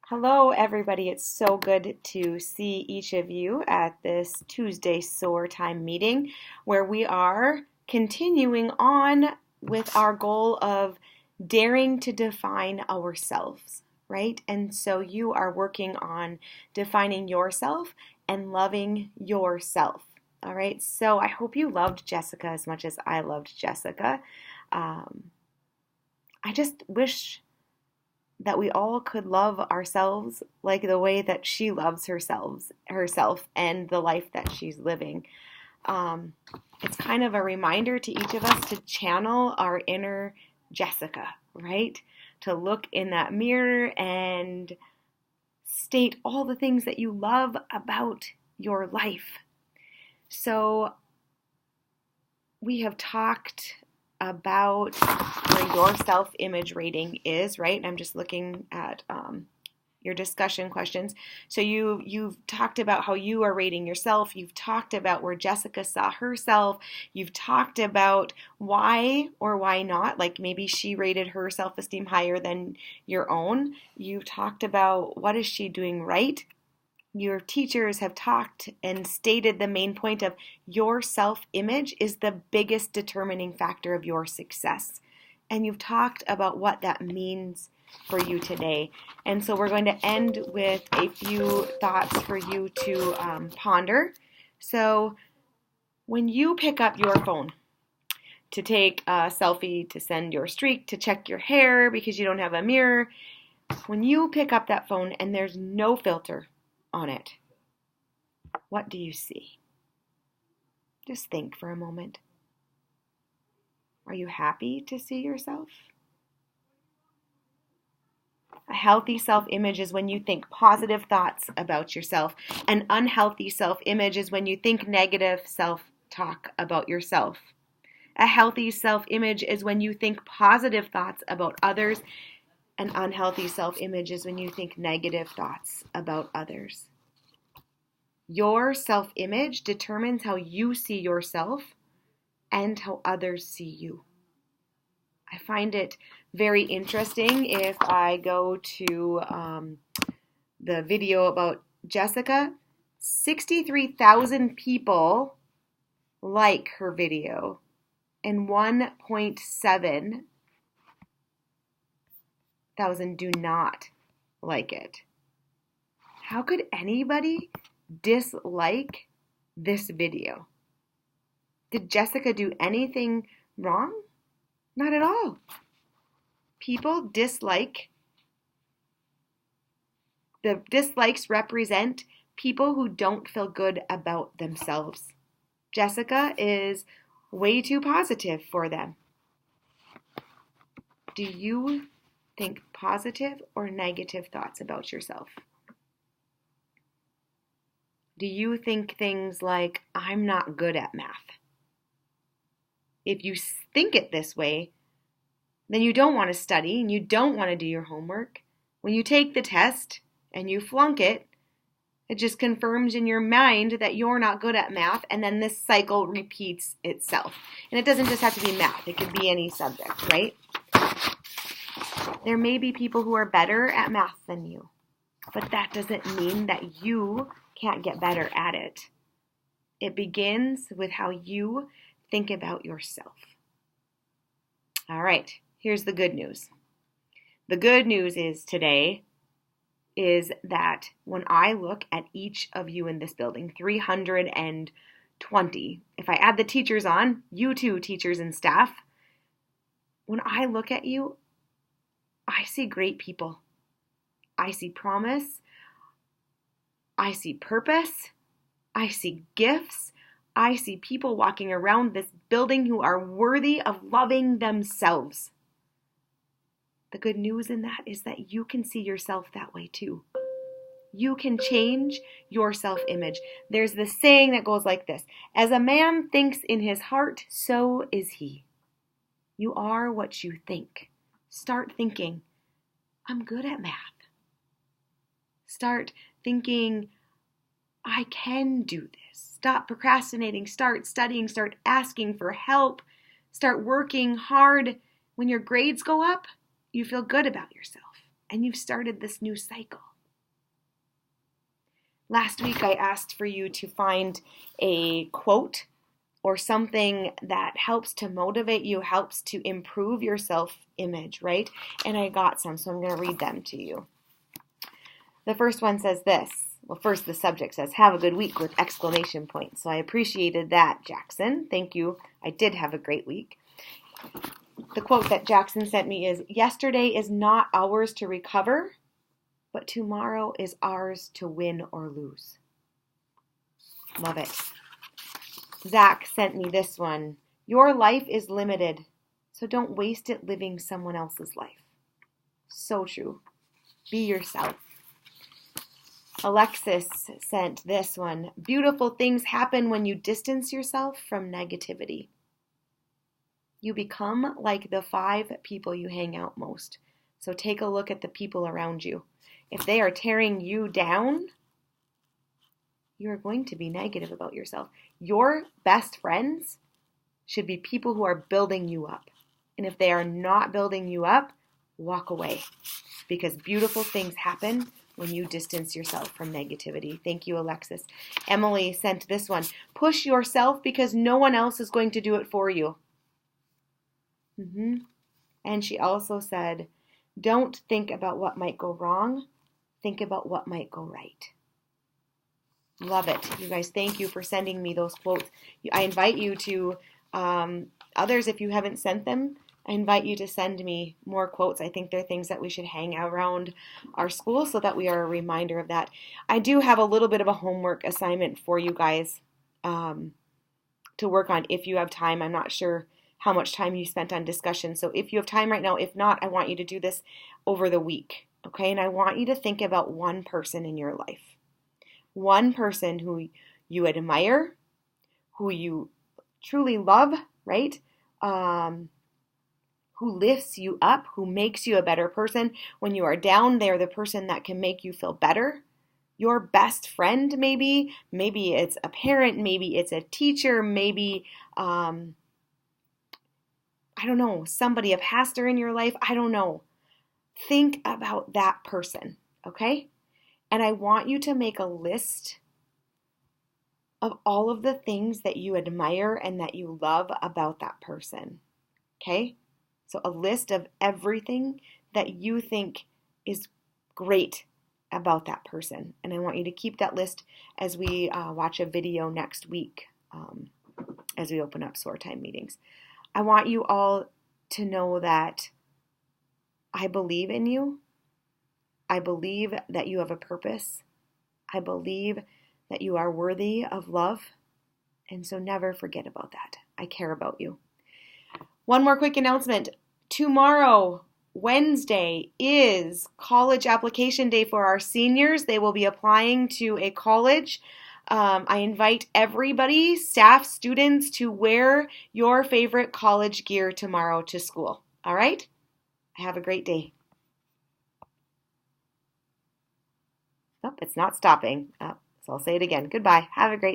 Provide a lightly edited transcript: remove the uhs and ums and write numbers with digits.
Hello, everybody. It's so good to see each of you at this Tuesday SOAR Time meeting where we are continuing on with our goal of daring to define ourselves, right? And so you are working on defining yourself and loving yourself. All right. So I hope you loved Jessica as much as I loved Jessica. I just wish that we all could love ourselves like the way that she loves herself and the life that she's living. It's kind of a reminder to each of us to channel our inner Jessica, right? To look in that mirror and state all the things that you love about your life. So we have talked about where your self-image rating is, right? I'm just looking at your discussion questions. So you've talked about how you are rating yourself. You've talked about where Jessica saw herself. You've talked about why or why not. Like maybe she rated her self-esteem higher than your own. You've talked about what is she doing right. Your teachers have talked and stated the main point of your self-image is the biggest determining factor of your success. And you've talked about what that means for you today. And so we're going to end with a few thoughts for you to ponder. So when you pick up your phone to take a selfie, to send your streak, to check your hair because you don't have a mirror, when you pick up that phone and there's no filter on it, what do you see? Just think for a moment. Are you happy to see yourself? A healthy self-image is when you think positive thoughts about yourself. An unhealthy self-image is when you think negative self-talk about yourself. A healthy self-image is when you think positive thoughts about others. An unhealthy self-image is when you think negative thoughts about others. Your self-image determines how you see yourself and how others see you. I find it very interesting if I go to the video about Jessica. 63,000 people like her video and 1.7 thousand do not like it. How could anybody dislike this video? Did Jessica do anything wrong? Not at all. People dislike. The dislikes represent people who don't feel good about themselves. Jessica is way too positive for them. Do you think positive or negative thoughts about yourself? Do you think things like, I'm not good at math? If you think it this way, then you don't want to study and you don't want to do your homework. When you take the test and you flunk it, it just confirms in your mind that you're not good at math, and then this cycle repeats itself. And it doesn't just have to be math. It could be any subject, right? There may be people who are better at math than you, but that doesn't mean that you can't get better at it. It begins with how you think about yourself. All right, here's the good news. The good news is today is that when I look at each of you in this building, 320, if I add the teachers on, you too, teachers and staff, when I look at you, I see great people. I see promise. I see purpose. I see gifts. I see people walking around this building who are worthy of loving themselves. The good news in that is that you can see yourself that way too. You can change your self-image. There's this saying that goes like this: as a man thinks in his heart, so is he. You are what you think. Start thinking, I'm good at math. Start thinking, I can do this. Stop procrastinating. Start studying. Start asking for help. Start working hard. When your grades go up, you feel good about yourself. And you've started this new cycle. Last week I asked for you to find a quote or something that helps to motivate you, helps to improve your self-image, right? And I got some, so I'm going to read them to you. The first one says this. Well, first the subject says, have a good week with exclamation points. So I appreciated that, Jackson. Thank you. I did have a great week. The quote that Jackson sent me is, yesterday is not ours to recover, but tomorrow is ours to win or lose. Love it. Zach sent me this one. Your life is limited, so don't waste it living someone else's life. So true. Be yourself. Alexis sent this one. Beautiful things happen when you distance yourself from negativity. You become like the 5 people you hang out most. So take a look at the people around you. If they are tearing you down, you are going to be negative about yourself. Your best friends should be people who are building you up. And if they are not building you up, walk away. Because beautiful things happen when you distance yourself from negativity. Thank you, Alexis. Emily sent this one. Push yourself because no one else is going to do it for you. And she also said, don't think about what might go wrong. Think about what might go right. Love it. You guys, thank you for sending me those quotes. I invite you to, others, if you haven't sent them, I invite you to send me more quotes. I think they're things that we should hang around our school so that we are a reminder of that. I do have a little bit of a homework assignment for you guys to work on if you have time. I'm not sure how much time you spent on discussion. So if you have time right now, if not, I want you to do this over the week. Okay? And I want you to think about one person in your life. One person who you admire, who you truly love, right? Who lifts you up, who makes you a better person. When you are down, they're the person that can make you feel better. Your best friend, maybe it's a parent, maybe it's a teacher, maybe, I don't know, somebody, a pastor in your life, I don't know. Think about that person, okay? And I want you to make a list of all of the things that you admire and that you love about that person, okay? So a list of everything that you think is great about that person. And I want you to keep that list as we watch a video next week as we open up SOAR Time meetings. I want you all to know that I believe in you. I believe that you have a purpose. I believe that you are worthy of love. And so never forget about that. I care about you. One more quick announcement. Tomorrow, Wednesday, is college application day for our seniors. They will be applying to a college. I invite everybody, staff, students, to wear your favorite college gear tomorrow to school. All right? Have a great day. Oh, it's not stopping. So I'll say it again. Goodbye. Have a great day.